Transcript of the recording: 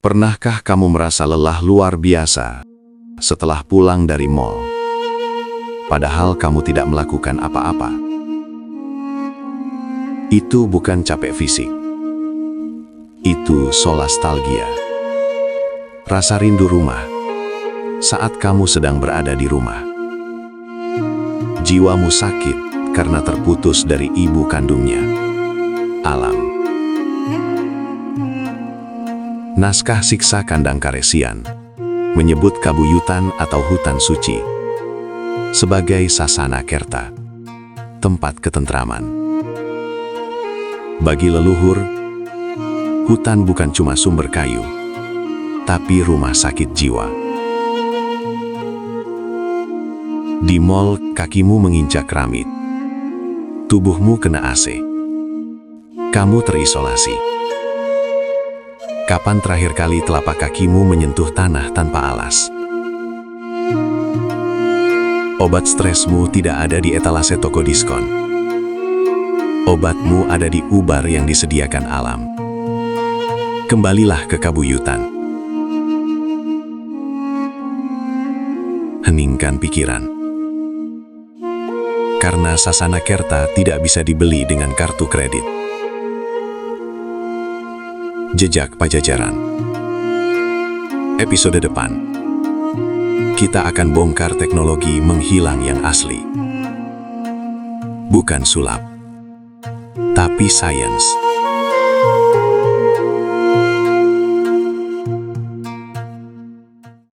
Pernahkah kamu merasa lelah luar biasa setelah pulang dari mall, padahal kamu tidak melakukan apa-apa? Itu bukan capek fisik. Itu solastalgia. Rasa rindu rumah saat kamu sedang berada di rumah. Jiwamu sakit karena terputus dari ibu kandungnya, alam. Naskah Siksa Kandang Karesian menyebut Kabuyutan atau hutan suci sebagai sasana kerta, tempat ketentraman. Bagi leluhur, hutan bukan cuma sumber kayu, tapi rumah sakit jiwa. Di mall, kakimu menginjak keramik, tubuhmu kena AC, kamu terisolasi. Kapan terakhir kali telapak kakimu menyentuh tanah tanpa alas? Obat stresmu tidak ada di etalase toko diskon. Obatmu ada di ubar yang disediakan alam. Kembalilah ke Kabuyutan. Heningkan pikiran. Karena sasana kerta tidak bisa dibeli dengan kartu kredit. Jejak Pajajaran. Episode depan, kita akan bongkar teknologi menghilang yang asli. Bukan sulap, tapi sains.